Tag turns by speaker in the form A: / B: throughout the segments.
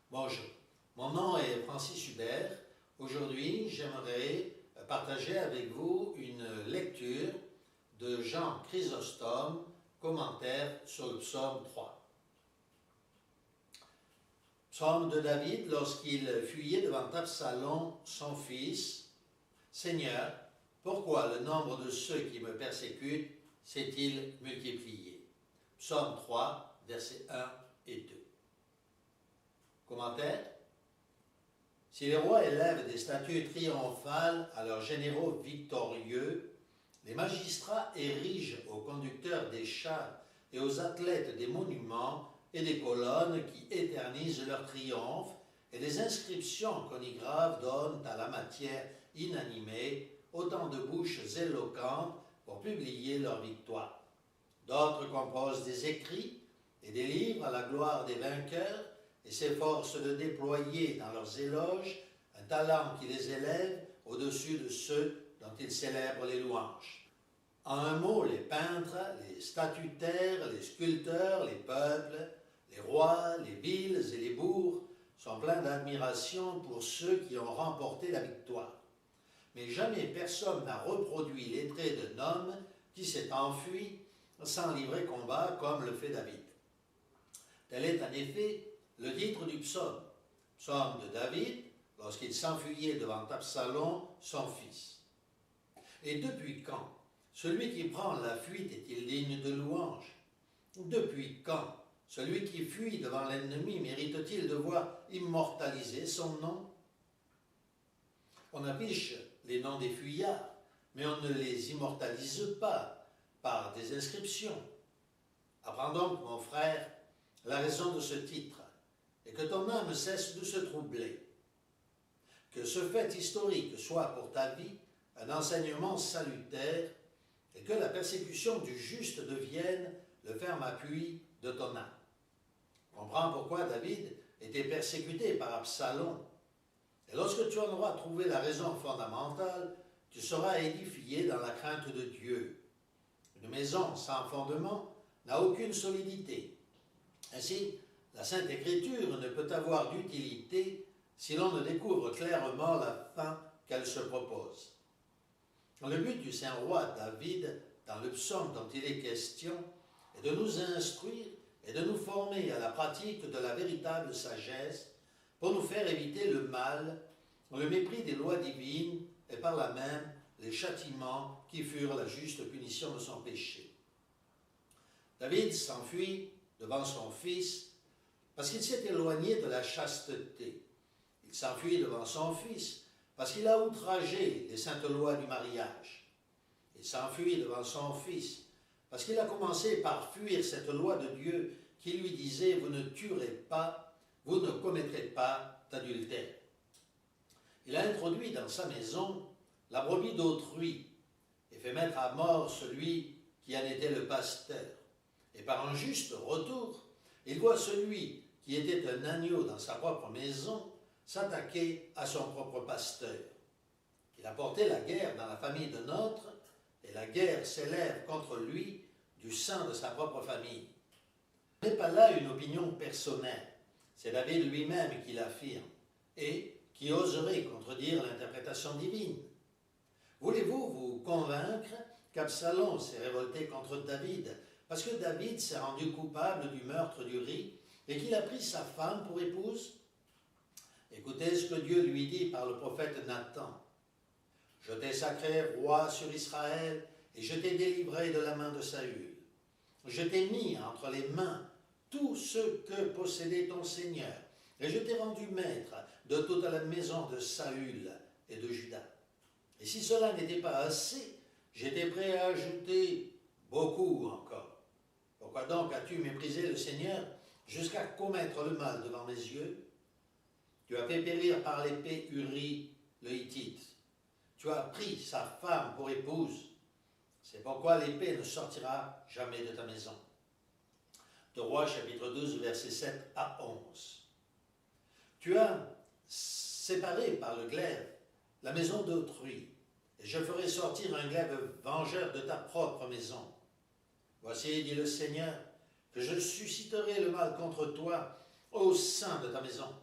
A: Bonjour, mon nom est Francis Hubert. Aujourd'hui, j'aimerais partager avec vous une lecture de Jean Chrysostome, commentaire sur le psaume 3. Psaume de David lorsqu'il fuyait devant Absalom, son fils. Seigneur, pourquoi le nombre de ceux qui me persécutent s'est-il multiplié? Psaume 3, versets 1 et 2. Commentaire. Si les rois élèvent des statues triomphales à leurs généraux victorieux, les magistrats érigent aux conducteurs des chars et aux athlètes des monuments et des colonnes qui éternisent leur triomphe, et des inscriptions qu'on y grave donnent à la matière inanimée autant de bouches éloquentes pour publier leur victoire. D'autres composent des écrits et des livres à la gloire des vainqueurs et s'efforcent de déployer dans leurs éloges un talent qui les élève au-dessus de ceux dont ils célèbrent les louanges. En un mot, les peintres, les statutaires, les sculpteurs, les peuples, les rois, les villes et les bourgs sont pleins d'admiration pour ceux qui ont remporté la victoire. Mais jamais personne n'a reproduit les traits d'un homme qui s'est enfui sans livrer combat comme le fait David. Tel est en effet le titre du psaume, psaume de David, lorsqu'il s'enfuyait devant Absalom, son fils. Et depuis quand celui qui prend la fuite est-il digne de louange? Depuis quand celui qui fuit devant l'ennemi mérite-t-il de voir immortaliser son nom? On affiche les noms des fuyards, mais on ne les immortalise pas par des inscriptions. Apprends donc, mon frère, la raison de ce titre, et que ton âme cesse de se troubler. Que ce fait historique soit pour ta vie un enseignement salutaire, et que la persécution du juste devienne le ferme appui de ton âme. Comprends pourquoi David était persécuté par Absalom. Et lorsque tu en auras trouvé la raison fondamentale, tu seras édifié dans la crainte de Dieu. Une maison sans fondement n'a aucune solidité. Ainsi, la Sainte Écriture ne peut avoir d'utilité si l'on ne découvre clairement la fin qu'elle se propose. Le but du saint roi David, dans le psaume dont il est question, est de nous instruire et de nous former à la pratique de la véritable sagesse pour nous faire éviter le mal, le mépris des lois divines et par là même les châtiments qui furent la juste punition de son péché. David s'enfuit devant son fils parce qu'il s'est éloigné de la chasteté. Il s'enfuit devant son fils parce qu'il a outragé les saintes lois du mariage. Il s'enfuit devant son fils parce qu'il a commencé par fuir cette loi de Dieu qui lui disait « Vous ne tuerez pas, vous ne commettrez pas d'adultère ». Il a introduit dans sa maison la brebis d'autrui et fait mettre à mort celui qui en était le pasteur. Et par un juste retour, il voit celui qui était un agneau dans sa propre maison s'attaquer à son propre pasteur. Il a porté la guerre dans la famille de notre, et la guerre s'élève contre lui du sein de sa propre famille. Ce n'est pas là une opinion personnelle, c'est David lui-même qui l'affirme, et qui oserait contredire l'interprétation divine. Voulez-vous vous convaincre qu'Absalom s'est révolté contre David parce que David s'est rendu coupable du meurtre d'Uri et qu'il a pris sa femme pour épouse? Écoutez ce que Dieu lui dit par le prophète Nathan. « Je t'ai sacré roi sur Israël et je t'ai délivré de la main de Saül. Je t'ai mis entre les mains tout ce que possédait ton Seigneur et je t'ai rendu maître de toute la maison de Saül et de Juda. Et si cela n'était pas assez, j'étais prêt à ajouter beaucoup encore. Pourquoi donc as-tu méprisé le Seigneur jusqu'à commettre le mal devant mes yeux? Tu as fait périr par l'épée Uri le Hittite. Tu as pris sa femme pour épouse. C'est pourquoi l'épée ne sortira jamais de ta maison. » De Rois chapitre 12, versets 7 à 11. Tu as séparé par le glaive la maison d'autrui, et je ferai sortir un glaive vengeur de ta propre maison. Voici, dit le Seigneur, que je susciterai le mal contre toi au sein de ta maison.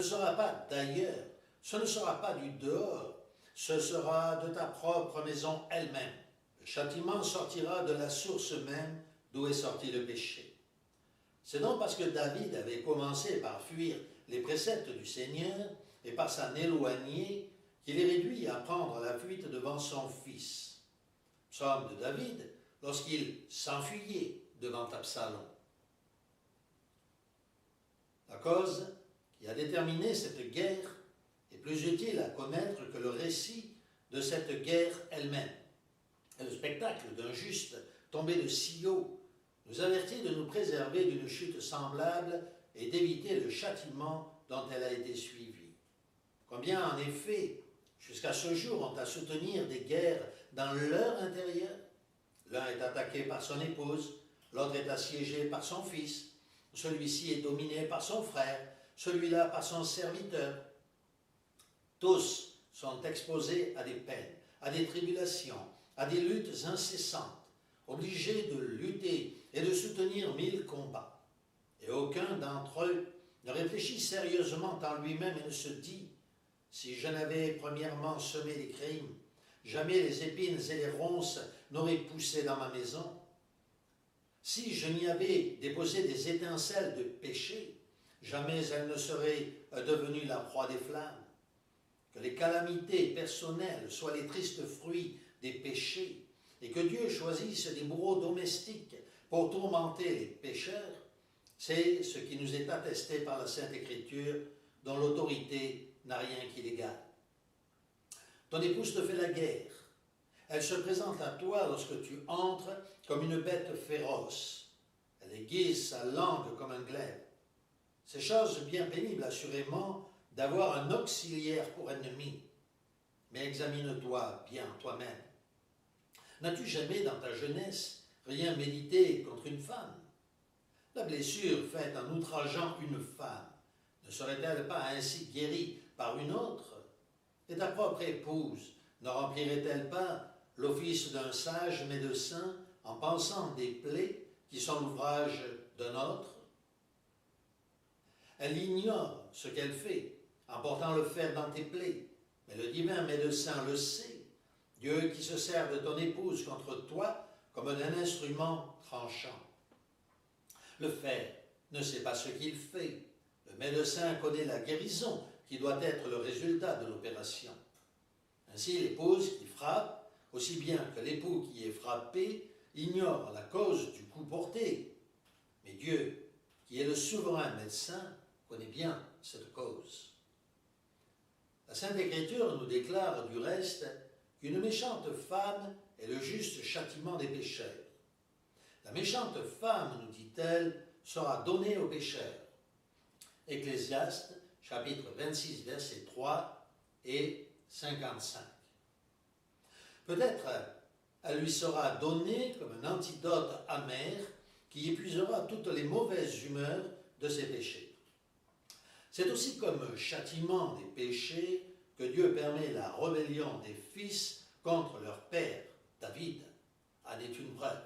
A: Ce ne sera pas d'ailleurs, ce ne sera pas du dehors, ce sera de ta propre maison elle-même. Le châtiment sortira de la source même d'où est sorti le péché. C'est donc parce que David avait commencé par fuir les préceptes du Seigneur et par s'en éloigner qu'il est réduit à prendre la fuite devant son fils. Psaume de David, lorsqu'il s'enfuyait devant Absalom. La cause qui a déterminé cette guerre est plus utile à connaître que le récit de cette guerre elle-même. Et le spectacle d'un juste tombé de si haut nous avertit de nous préserver d'une chute semblable et d'éviter le châtiment dont elle a été suivie. Combien, en effet, jusqu'à ce jour, ont à soutenir des guerres dans leur intérieur? L'un est attaqué par son épouse, l'autre est assiégé par son fils, celui-ci est dominé par son frère, celui-là par son serviteur. Tous sont exposés à des peines, à des tribulations, à des luttes incessantes, obligés de lutter et de soutenir 1000 combats. Et aucun d'entre eux ne réfléchit sérieusement en lui-même et ne se dit « Si je n'avais premièrement semé les crimes, jamais les épines et les ronces n'auraient poussé dans ma maison. Si je n'y avais déposé des étincelles de péché, jamais elles ne seraient devenues la proie des flammes. Que les calamités personnelles soient les tristes fruits des péchés, et que Dieu choisisse des bourreaux domestiques pour tourmenter les pécheurs, c'est ce qui nous est attesté par la Sainte Écriture, dont l'autorité n'a rien qui l'égale. Ton épouse te fait la guerre. Elle se présente à toi lorsque tu entres comme une bête féroce. Elle aiguise sa langue comme un glaive. C'est chose bien pénible, assurément, d'avoir un auxiliaire pour ennemi. Mais examine-toi bien toi-même. N'as-tu jamais dans ta jeunesse rien médité contre une femme? La blessure faite en outrageant une femme ne serait-elle pas ainsi guérie par une autre? Et ta propre épouse ne remplirait-elle pas l'office d'un sage médecin en pansant des plaies qui sont l'ouvrage d'un autre? Elle ignore ce qu'elle fait en portant le fer dans tes plaies, mais le divin médecin le sait. Dieu qui se sert de ton épouse contre toi comme d'un instrument tranchant. Le fer ne sait pas ce qu'il fait. Le médecin connaît la guérison qui doit être le résultat de l'opération. Ainsi, l'épouse qui frappe, aussi bien que l'époux qui est frappé, ignore la cause du coup porté. Mais Dieu, qui est le souverain médecin, connaît bien cette cause. La Sainte Écriture nous déclare du reste qu'une méchante femme est le juste châtiment des pécheurs. La méchante femme, nous dit-elle, sera donnée aux pécheurs. Ecclésiaste, chapitre 26, versets 3 et 55. Peut-être elle lui sera donnée comme un antidote amer qui épuisera toutes les mauvaises humeurs de ses péchés. C'est aussi comme châtiment des péchés que Dieu permet la rébellion des fils contre leur père, David, en est une preuve.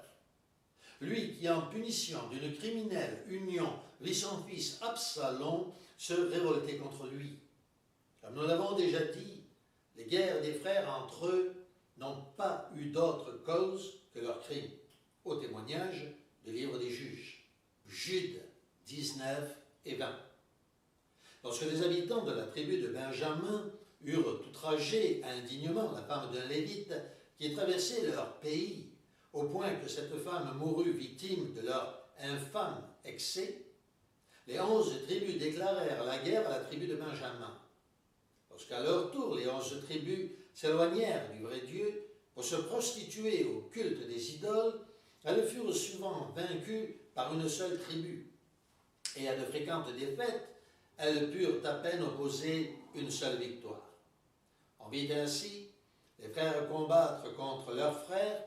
A: Lui qui, en punition d'une criminelle union, vit son fils Absalom se révolter contre lui. Comme nous l'avons déjà dit, les guerres des frères entre eux n'ont pas eu d'autre cause que leur crime, au témoignage du livre des juges. Jude 19 et 20. Lorsque les habitants de la tribu de Benjamin eurent outragé indignement la femme d'un Lévite qui traversait leur pays, au point que cette femme mourut victime de leur infâme excès, les 11 tribus déclarèrent la guerre à la tribu de Benjamin. Lorsqu'à leur tour les 11 tribus s'éloignèrent du vrai Dieu pour se prostituer au culte des idoles, elles furent souvent vaincues par une seule tribu. Et à de fréquentes défaites, elles purent à peine opposer une seule victoire. On vit ainsi les frères combattre contre leurs frères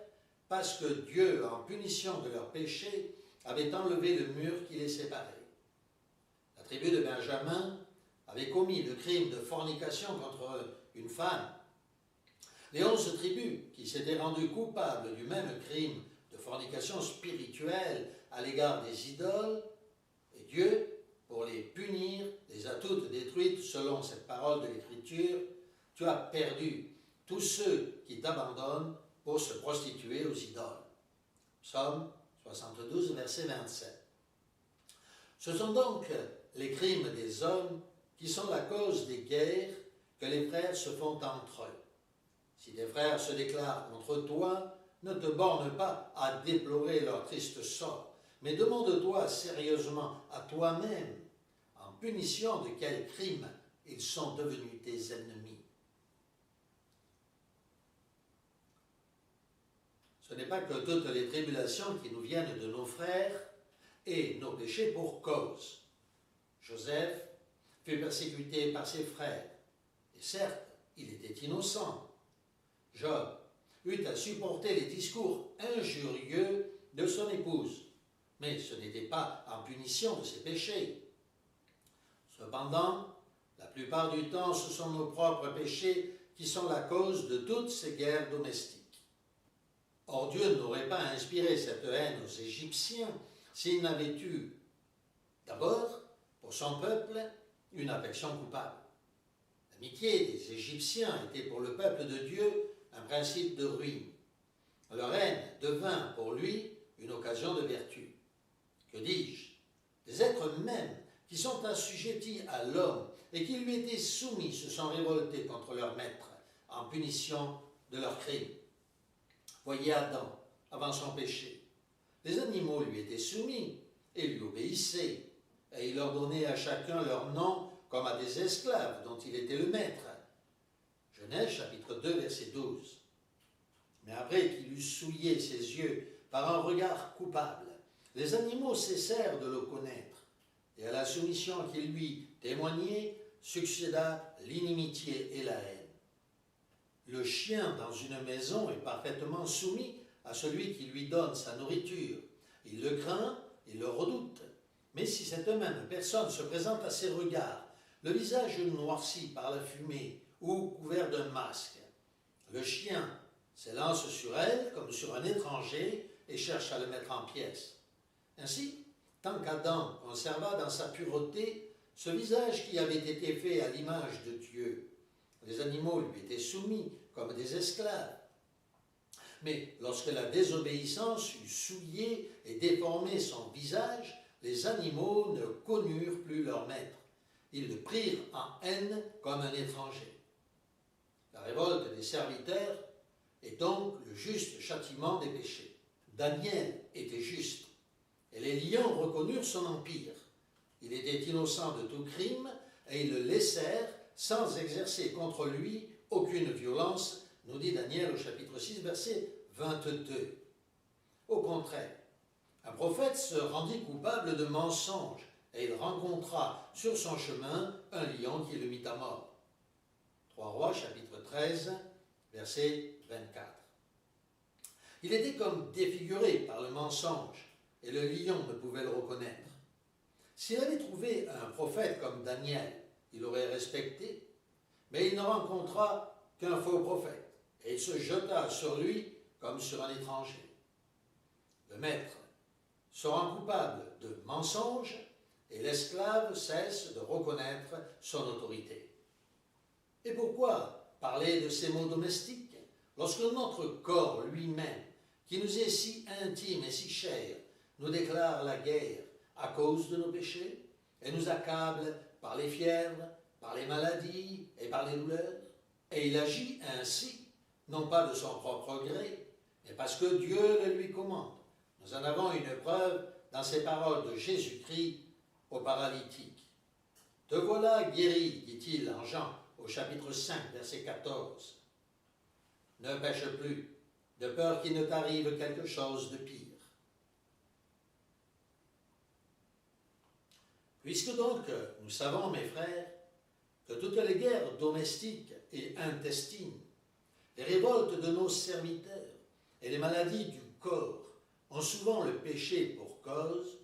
A: parce que Dieu, en punition de leurs péchés, avait enlevé le mur qui les séparait. La tribu de Benjamin avait commis le crime de fornication contre une femme. Les 11 tribus qui s'étaient rendues coupables du même crime de fornication spirituelle à l'égard des idoles, et Dieu pour les punir, les a toutes détruites selon cette parole de l'Écriture. Tu as perdu tous ceux qui t'abandonnent pour se prostituer aux idoles. Psaume 72, verset 27. Ce sont donc les crimes des hommes qui sont la cause des guerres que les frères se font entre eux. Si des frères se déclarent contre toi, ne te borne pas à déplorer leur triste sort, mais demande-toi sérieusement à toi-même en punition de quel crime ils sont devenus tes ennemis. Ce n'est pas que toutes les tribulations qui nous viennent de nos frères aient nos péchés pour cause. Joseph fut persécuté par ses frères, et certes, il était innocent. Job eut à supporter les discours injurieux de son épouse, mais ce n'était pas en punition de ses péchés. Cependant, la plupart du temps, ce sont nos propres péchés qui sont la cause de toutes ces guerres domestiques. Or, Dieu n'aurait pas inspiré cette haine aux Égyptiens s'il n'avait eu, d'abord, pour son peuple, une affection coupable. L'amitié des Égyptiens était pour le peuple de Dieu un principe de ruine. Leur haine devint pour lui une occasion de vertu. Que dis-je? Les êtres mêmes qui sont assujettis à l'homme et qui lui étaient soumis se sont révoltés contre leur maître en punition de leurs crimes. Voyez Adam avant son péché. Les animaux lui étaient soumis et lui obéissaient, et il leur donnait à chacun leur nom comme à des esclaves dont il était le maître. Genèse chapitre 2 verset 12. Mais après qu'il eut souillé ses yeux par un regard coupable, les animaux cessèrent de le connaître, et à la soumission qu'il lui témoignait succéda l'inimitié et la haine. Le chien dans une maison est parfaitement soumis à celui qui lui donne sa nourriture. Il le craint, il le redoute. Mais si cette même personne se présente à ses regards, le visage noirci par la fumée ou couvert d'un masque, le chien s'élance sur elle comme sur un étranger et cherche à le mettre en pièces. Ainsi, tant qu'Adam conserva dans sa pureté ce visage qui avait été fait à l'image de Dieu, les animaux lui étaient soumis comme des esclaves. Mais lorsque la désobéissance eut souillé et déformé son visage, les animaux ne connurent plus leur maître. Ils le prirent en haine comme un étranger. La révolte des serviteurs est donc le juste châtiment des péchés. Daniel était juste, et les lions reconnurent son empire. Il était innocent de tout crime, et ils le laissèrent sans exercer contre lui aucune violence, nous dit Daniel au chapitre 6, verset 22. Au contraire, un prophète se rendit coupable de mensonge, et il rencontra sur son chemin un lion qui le mit à mort. 3 Rois, chapitre 13, verset 24. Il était comme défiguré par le mensonge, et le lion ne pouvait le reconnaître. S'il avait trouvé un prophète comme Daniel, il l'aurait respecté, mais il ne rencontra qu'un faux prophète, et il se jeta sur lui comme sur un étranger. Le maître se rend coupable de mensonge, et l'esclave cesse de reconnaître son autorité. Et pourquoi parler de ces mots domestiques lorsque notre corps lui-même, qui nous est si intime et si cher, nous déclare la guerre à cause de nos péchés et nous accable par les fièvres, par les maladies et par les douleurs? Et il agit ainsi, non pas de son propre gré, mais parce que Dieu le lui commande. Nous en avons une preuve dans ces paroles de Jésus-Christ au paralytique. « Te voilà guéri, dit-il en Jean au chapitre 5, verset 14. Ne pêche plus, de peur qu'il ne t'arrive quelque chose de pire. » Puisque donc nous savons, mes frères, que toutes les guerres domestiques et intestines, les révoltes de nos serviteurs et les maladies du corps ont souvent le péché pour cause,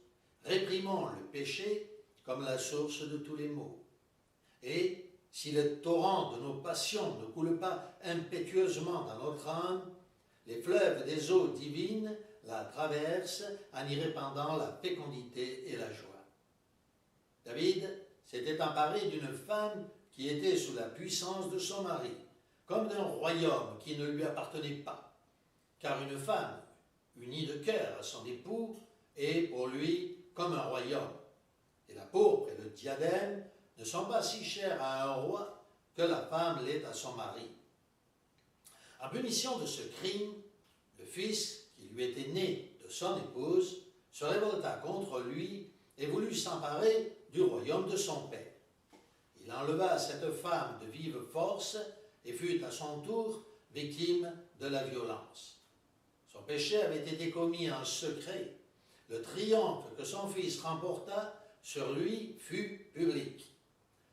A: réprimons le péché comme la source de tous les maux. Et si le torrent de nos passions ne coule pas impétueusement dans notre âme, les fleuves des eaux divines la traversent en y répandant la fécondité et la joie. David s'était emparé d'une femme qui était sous la puissance de son mari, comme d'un royaume qui ne lui appartenait pas, car une femme unie de cœur à son époux est pour lui comme un royaume. Et la pourpre et le diadème ne sont pas si chers à un roi que la femme l'est à son mari. En punition de ce crime, le fils qui lui était né de son épouse se révolta contre lui et voulut s'emparer du royaume de son père. Il enleva cette femme de vive force et fut à son tour victime de la violence. Son péché avait été commis en secret. Le triomphe que son fils remporta sur lui fut public.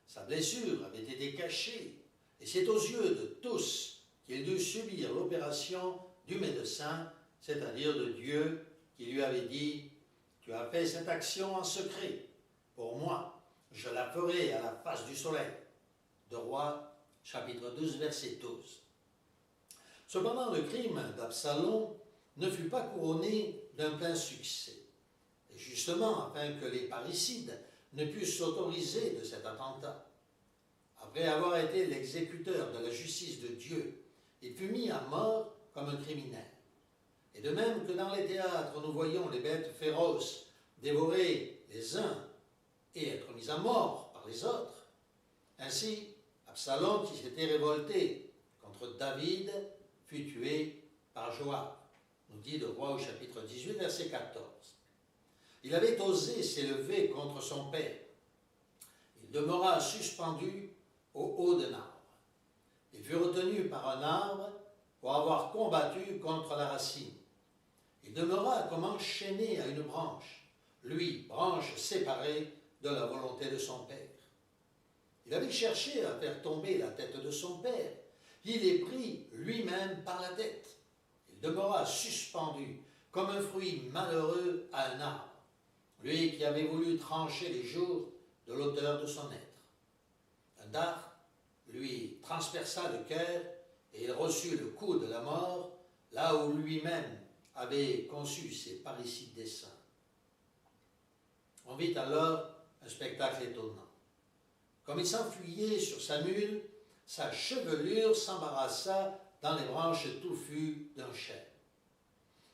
A: Sa blessure avait été cachée, et c'est aux yeux de tous qu'il dut subir l'opération du médecin, c'est-à-dire de Dieu, qui lui avait dit « Tu as fait cette action en secret. Pour moi, je la ferai à la face du soleil. » De Rois, chapitre 12, verset 12. Cependant, le crime d'Absalom ne fut pas couronné d'un plein succès. Et justement, afin que les parricides ne puissent s'autoriser de cet attentat. Après avoir été l'exécuteur de la justice de Dieu, il fut mis à mort comme un criminel. Et de même que dans les théâtres, nous voyons les bêtes féroces dévorer les uns et être mis à mort par les autres, ainsi, Absalom, qui s'était révolté contre David, fut tué par Joab, nous dit le roi au chapitre 18, verset 14. Il avait osé s'élever contre son père. Il demeura suspendu au haut d'un arbre. Il fut retenu par un arbre pour avoir combattu contre la racine. Il demeura comme enchaîné à une branche, lui, branche séparée de la volonté de son père. Il avait cherché à faire tomber la tête de son père. Il est pris lui-même par la tête. Il demeura suspendu comme un fruit malheureux à un arbre, lui qui avait voulu trancher les jours de l'auteur de son être. Un dard lui transperça le cœur et il reçut le coup de la mort là où lui-même avait conçu ses parricides desseins. On vit alors un spectacle étonnant. Comme il s'enfuyait sur sa mule, sa chevelure s'embarrassa dans les branches touffues d'un chêne.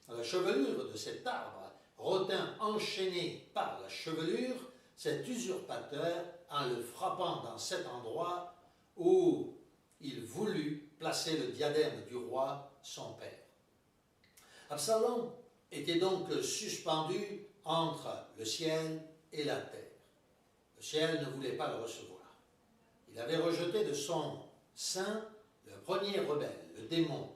A: La chevelure de cet arbre retint enchaîné par la chevelure cet usurpateur en le frappant dans cet endroit où il voulut placer le diadème du roi, son père. Absalom était donc suspendu entre le ciel et la terre. Le ciel ne voulait pas le recevoir. Il avait rejeté de son sein le premier rebelle, le démon.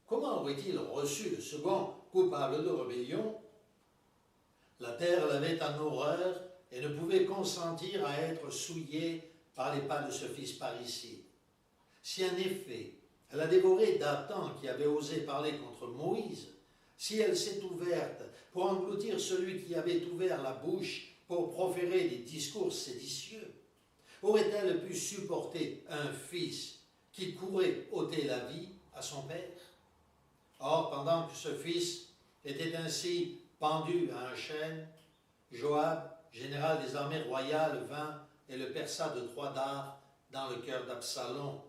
A: Comment aurait-il reçu le second coupable de rébellion? La terre l'avait en horreur et ne pouvait consentir à être souillée par les pas de ce fils parricide. Si en effet elle a dévoré Dathan qui avait osé parler contre Moïse, si elle s'est ouverte pour engloutir celui qui avait ouvert la bouche pour proférer des discours séditieux, aurait-elle pu supporter un fils qui courait ôter la vie à son père? Or, pendant que ce fils était ainsi pendu à un chêne, Joab, général des armées royales, vint et le perça de 3 dards dans le cœur d'Absalom,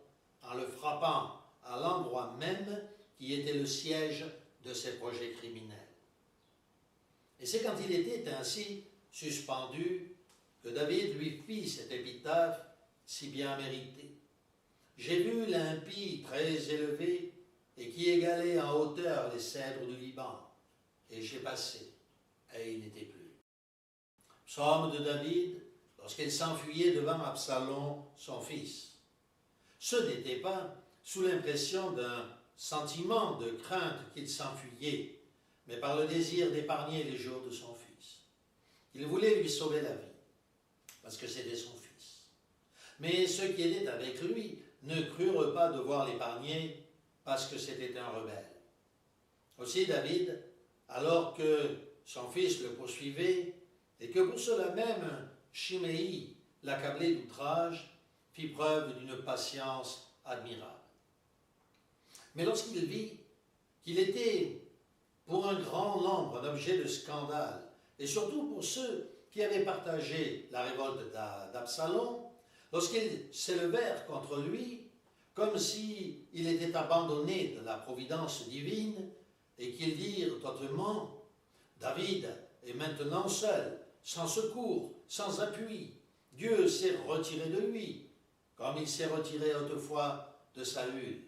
A: en le frappant à l'endroit même qui était le siège de ses projets criminels. Et c'est quand il était ainsi suspendu que David lui fit cette épitaphe si bien méritée. J'ai vu l'impie très élevé et qui égalait en hauteur les cèdres du Liban, et j'ai passé, et il n'était plus. Psaume de David, lorsqu'il s'enfuyait devant Absalom, son fils. Ce n'était pas sous l'impression d'un sentiment de crainte qu'il s'enfuyait, mais par le désir d'épargner les jours de son fils. Il voulait lui sauver la vie, parce que c'était son fils. Mais ceux qui étaient avec lui ne crurent pas devoir l'épargner, parce que c'était un rebelle. Aussi David, alors que son fils le poursuivait, et que pour cela même Chiméi, l'accablé d'outrage, fit preuve d'une patience admirable. Mais lorsqu'il vit qu'il était pour un grand nombre un objet de scandale, et surtout pour ceux qui avaient partagé la révolte d'Absalom, lorsqu'ils s'élevèrent contre lui, comme s'il était abandonné de la providence divine, et qu'ils dirent autrement, David est maintenant seul, sans secours, sans appui. Dieu s'est retiré de lui, comme il s'est retiré autrefois de Saül.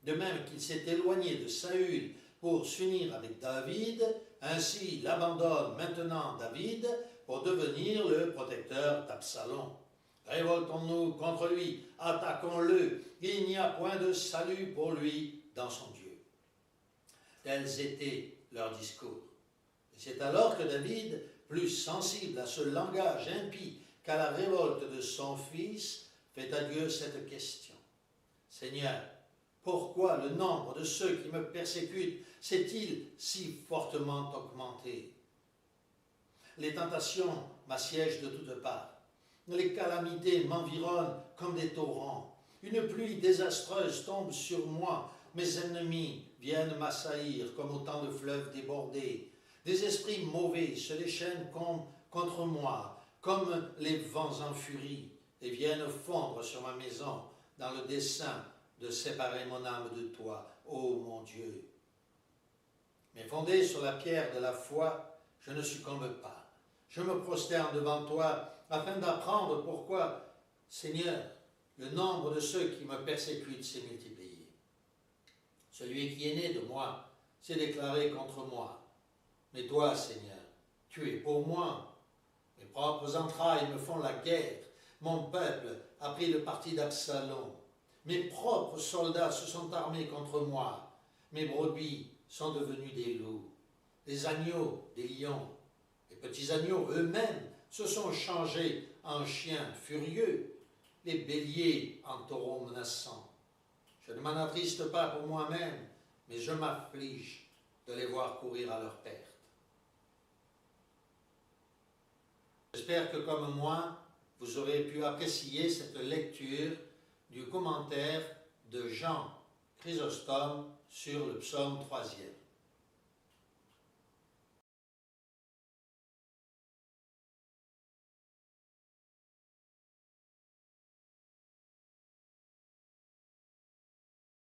A: De même qu'il s'est éloigné de Saül pour s'unir avec David, ainsi il abandonne maintenant David pour devenir le protecteur d'Absalom. Révoltons-nous contre lui, attaquons-le, il n'y a point de salut pour lui dans son Dieu. Tels étaient leurs discours. Et c'est alors que David, plus sensible à ce langage impie qu'à la révolte de son fils, fait à Dieu cette question. Seigneur, pourquoi le nombre de ceux qui me persécutent s'est-il si fortement augmenté? Les tentations m'assiègent de toutes parts. Les calamités m'environnent comme des torrents. Une pluie désastreuse tombe sur moi. Mes ennemis viennent m'assaillir comme autant de fleuves débordés. Des esprits mauvais se déchaînent contre moi, comme les vents en furie, et viennent fondre sur ma maison dans le dessein de séparer mon âme de toi, ô mon Dieu. Mais fondé sur la pierre de la foi, je ne succombe pas. Je me prosterne devant toi afin d'apprendre pourquoi, Seigneur, le nombre de ceux qui me persécutent s'est multiplié. Celui qui est né de moi s'est déclaré contre moi. Mais toi, Seigneur, tu es pour moi. Mes propres entrailles me font la guerre. Mon peuple a pris le parti d'Absalom. Mes propres soldats se sont armés contre moi. Mes brebis sont devenus des loups. Les agneaux, des lions. Les petits agneaux eux-mêmes se sont changés en chiens furieux. Les béliers en taureaux menaçants. Je ne m'en attriste pas pour moi-même, mais je m'afflige de les voir courir à leur perte. J'espère que comme moi, vous aurez pu apprécier cette lecture du commentaire de Jean Chrysostome sur le psaume 3e.